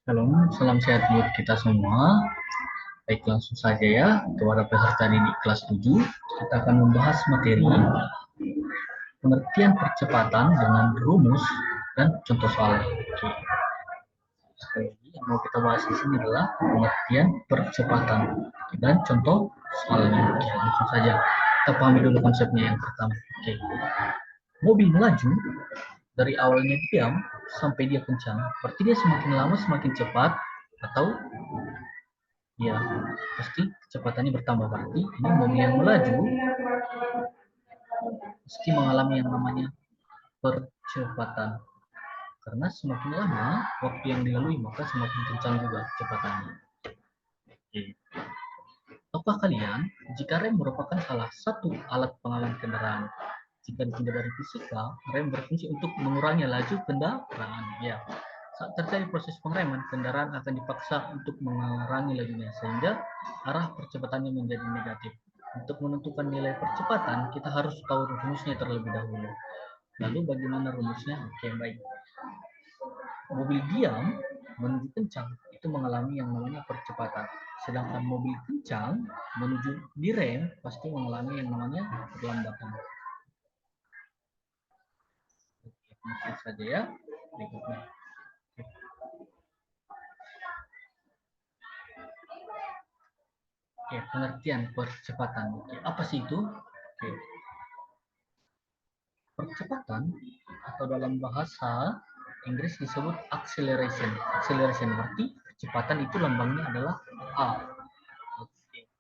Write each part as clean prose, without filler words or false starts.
Halo, salam sehat buat kita semua. Baik, langsung saja ya kepada peserta didik kelas 7. Kita akan membahas materi pengertian percepatan dengan rumus dan contoh soal. Oke, sekali lagi yang mau kita bahas di sini adalah pengertian percepatan dan contoh soalnya. Oke, langsung saja. Kita pahami dulu konsepnya yang pertama. Oke, mobil melaju dari awalnya diam sampai dia kencang. Berarti dia semakin lama semakin cepat atau ya pasti kecepatannya bertambah. Berarti ini mobil yang melaju pasti mengalami yang namanya percepatan, karena semakin lama waktu yang dilalui maka semakin kencang juga kecepatannya. Oke. Tahukah kalian jika rem merupakan salah satu alat pengaman kendaraan? Jika ditinjau dari fisika, rem berfungsi untuk mengurangi laju kendaraan. Ya, saat terjadi proses pengereman, kendaraan akan dipaksa untuk mengurangi lajunya sehingga arah percepatannya menjadi negatif. Untuk menentukan nilai percepatan, kita harus tahu rumusnya terlebih dahulu. Lalu bagaimana rumusnya? Oke, baik. Mobil diam menuju kencang itu mengalami yang namanya percepatan. Sedangkan mobil kencang menuju direm pasti mengalami yang namanya perlambatan. Oke, saja ya. Berikutnya. Oke, pengertian percepatan. Oke, apa sih itu? Oke, percepatan atau dalam bahasa Inggris disebut acceleration. Acceleration berarti kecepatan itu lambangnya adalah A. Oke.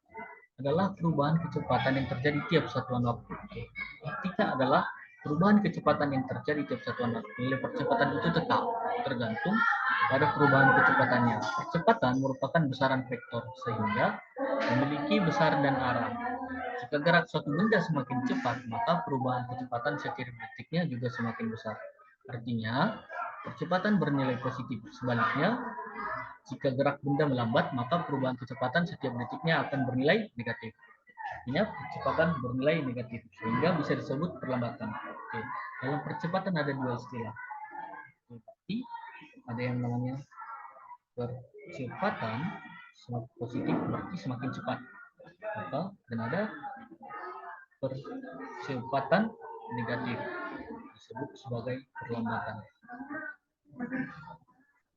Adalah perubahan kecepatan yang terjadi tiap satuan waktu. Oke. Artinya adalah perubahan kecepatan yang terjadi tiap satuan waktu. Nilai percepatan itu tetap tergantung pada perubahan kecepatannya. Percepatan merupakan besaran vektor sehingga memiliki besar dan arah. Jika gerak suatu benda semakin cepat, maka perubahan kecepatan setiap detiknya juga semakin besar. Artinya, percepatan bernilai positif. Sebaliknya, jika gerak benda melambat, maka perubahan kecepatan setiap detiknya akan bernilai negatif. Artinya, percepatan bernilai negatif, sehingga bisa disebut perlambatan. Oke. Dalam percepatan ada dua istilah. Berarti ada yang namanya percepatan semakin positif, berarti semakin cepat. Maka, dan ada percepatan negatif disebut sebagai perlambatan.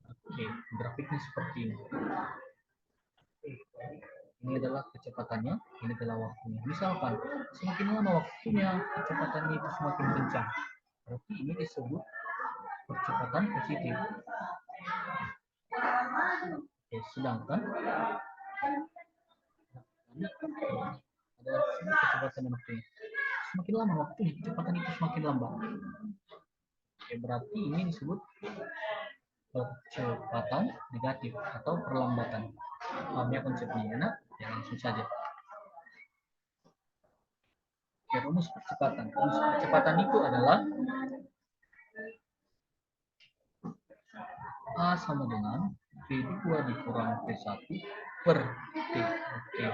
Oke, grafiknya seperti ini. Ini adalah kecepatannya, ini adalah waktunya. Misalkan semakin lama waktunya, kecepatannya itu semakin kencang. Berarti ini disebut percepatan positif. Oke, sedangkan ini ada kecepatan waktunya. Semakin lama waktunya, kecepatan itu semakin lambat. Oke, berarti ini disebut percepatan negatif atau perlambatan. Paham ya konsepnya ya, nak? Ya langsung saja. Oke, rumus percepatan. Rumus percepatan itu adalah A sama dengan V2 dikurang V1 per T. Oke,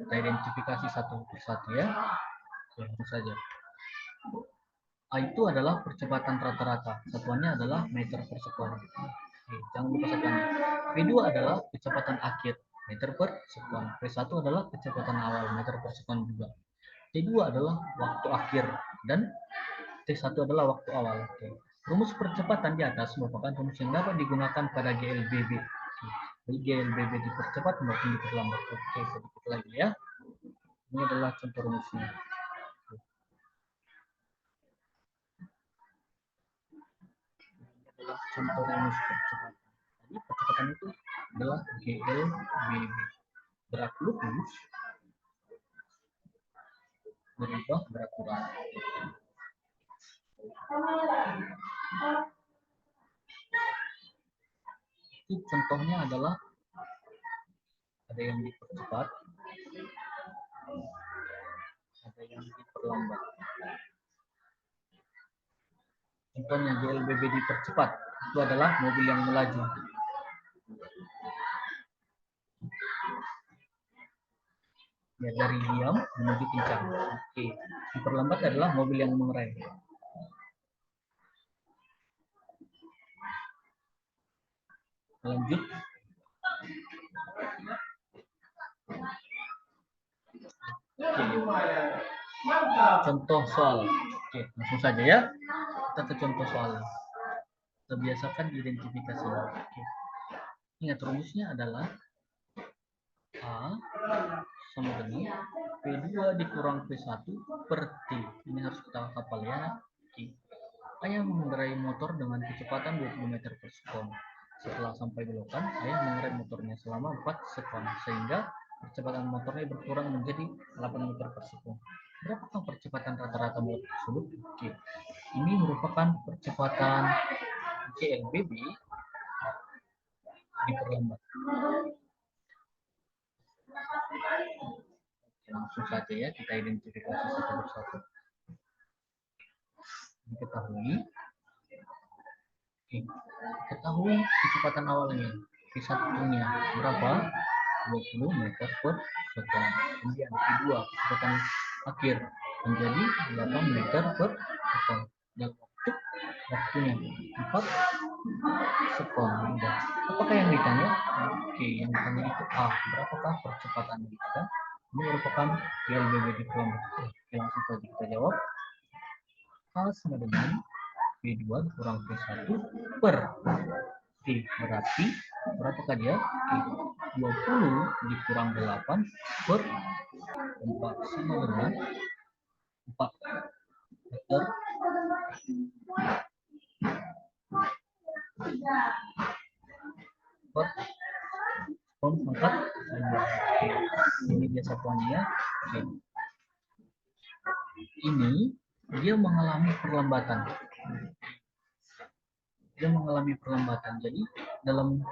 kita identifikasi satu persatu ya. Langsung saja. A itu adalah percepatan rata-rata. Satuannya adalah meter per sekon. Oke, jangan lupa satuannya. V2 adalah kecepatan akhir, meter per sekon. V1 adalah kecepatan awal, meter per sekon juga. T2 adalah waktu akhir dan T1 adalah waktu awal. Oke. Rumus percepatan di atas merupakan rumus yang dapat digunakan pada GLBB. Jadi GLBB dipercepat maupun diperlambat. Oke, sedikit lagi ya. Ini adalah contoh rumusnya. Ini adalah contoh rumus percepatan. Jadi percepatan itu adalah GLBB. Gerak lurus berubah beraturan. Itu contohnya adalah ada yang dipercepat, ada yang diperlambat. Contohnya GLBB dipercepat itu adalah mobil yang melaju. Ya, dari diam menuju kencang. Oke. Diperlambat adalah mobil yang mengerem. Lanjut. Oke. Contoh soal. Oke, langsung saja ya. Kita ke contoh soal. Kita biasakan identifikasi. Oke. Ingat rumusnya adalah A sama dengan P2 dikurang P1 per T. Ini harus kita hafal ya. Oke. Ayah mengendarai motor dengan kecepatan 20 meter per sekon. Setelah sampai belokan, ayah mengerem motornya selama 4 sekon, sehingga percepatan motornya berkurang menjadi 8 meter per sekon. Berapakah percepatan rata-rata motor tersebut? Oke. Ini merupakan percepatan GLBB diperlambat. Oke, langsung saja ya kita identifikasi satu persatu. Diketahui. Oke. Ketahui kecepatan awalnya. P1-nya berapa? 20 meter per sekon. Kemudian P2 kecepatan akhir menjadi 8 meter per sekon. Dan waktunya 4 sekon. Apakah yang ditanya? Oke, yang ditanya itu A. Berapakah percepatan kita? Ini merupakan GLBB diperlambat. Oke, langsung saja kita jawab. A sama dengan P2 kurang P1 per T. Berarti berapakah dia? 20 dikurang 8 per 4 sama dengan 4 meter per sekon pangkat 2. Ini dia satuannya. Oke. Ini dia mengalami perlambatan. Jadi dalam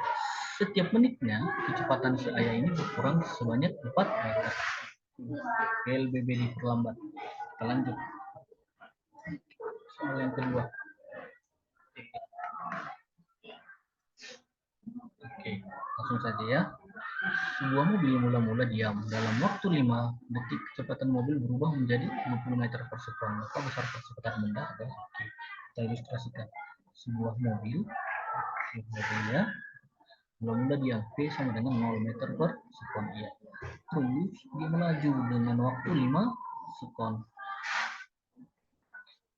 setiap menitnya kecepatan si ayah ini berkurang sebanyak 4 meter. GLBB diperlambat. Kita lanjut. Soal yang kedua. Oke, langsung saja ya. Sebuah mobil mula-mula diam. Dalam waktu 5 detik kecepatan mobil berubah menjadi 20 meter per sekon. Maka besar percepatan benda adalah. Kita ilustrasikan. Sebuah mobil mobilnya mula-mula diam. P sama dengan 0 meter per sekon. Iya. Terus dia melaju dengan waktu 5 sekon.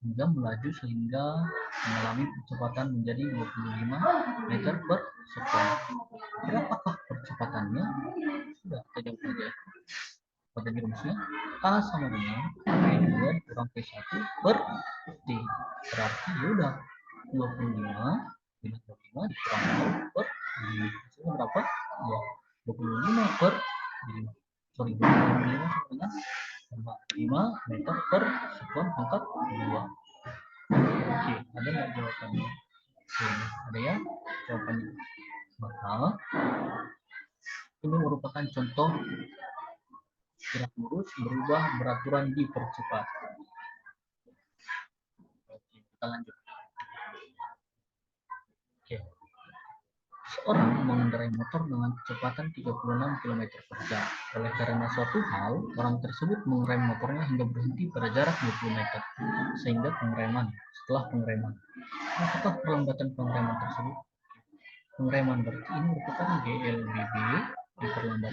Hingga melaju sehingga mengalami percepatan menjadi 25 meter per sekon. Berapakah percepatannya? Sudah, kita jawab saja. Pada rumusnya A sama dengan P2 kurang P1 per T. Berarti ya udah 25 minus 25 dikurang 0 per 5. Hasilnya berapa? Ya, 25 per 5. Sorry, 25 sama dengan 5 meter per sekon pangkat 2. Oke, ada nggak jawabannya? Oke, ada ya jawabannya. Maka ini merupakan contoh gerak lurus berubah beraturan dipercepat. Oke, kita lanjut. Oke. Seorang mengendarai motor dengan kecepatan 36 km per jam. Oleh karena suatu hal, orang tersebut mengerem motornya hingga berhenti pada jarak 20 meter. Sehingga setelah pengereman. Apakah perlambatan pengereman tersebut? Pengereman berarti ini merupakan GLBB diperlambat.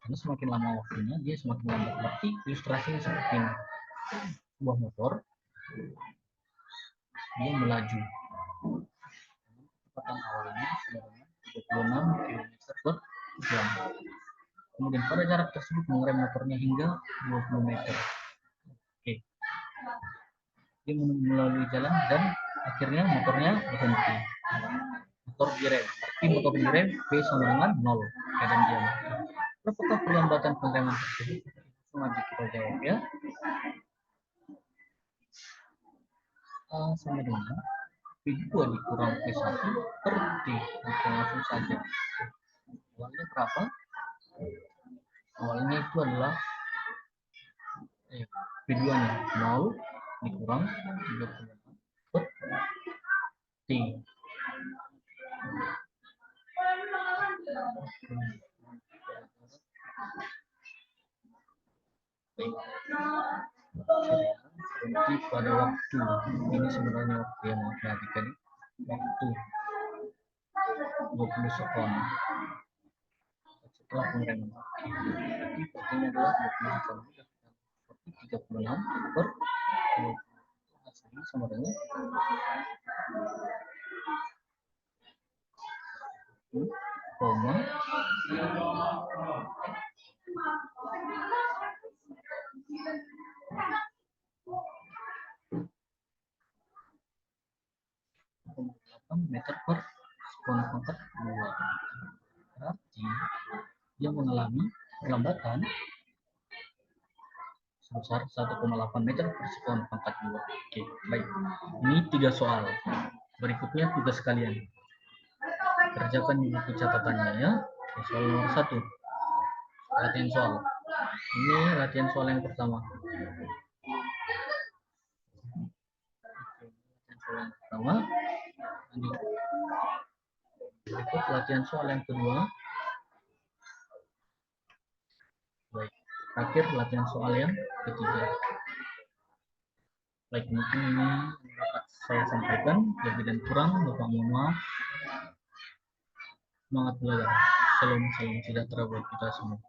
Karena semakin lama waktunya, dia semakin lambat. Berarti ilustrasinya seperti ini. Sebuah motor, dia melaju. Kecepatan awalnya sebanyak 36 km per jam. Kemudian pada jarak tersebut mengerem motornya hingga 20 meter. Oke. Dia melalui jalan dan akhirnya motornya berhenti. Motor direm. Berarti motor direm P sama dengan 0 keadaan diam. Berapakah perlambatan pengereman tersebut? Langsung aja kita jawab ya. A sama dengan P2 dikurang P1 per T. Oke, langsung saja. Awalnya berapa? Awalnya itu adalah P2 nya 0 dikurang 36 per T. Berhenti pada waktu. Ini sebenarnya waktu yang mau perhatikan. Waktu 20 sekon. Setelah pengereman. Berarti artinya adalah 20 sekon. 36 per 20. Hasilnya sama dengan 8 meter per sekon pangkat 2. Berarti dia mengalami perlambatan sebesar 1,8 meter per sekon pangkat 2. Oke, baik. Ini 3 soal. Berikutnya tugas kalian. Kerjakan di buku catatannya ya. Soal nomor 1. Latihan soal. Ini latihan soal yang pertama. Latihan soal yang pertama. Lanjut. Berikut latihan soal yang kedua. Baik. Terakhir latihan soal yang ketiga. Baik, mungkin ini dapat saya sampaikan. Lebih dan kurang, Bapak mohon maaf. Semangat belajar. Salam sejahtera buat kita semua.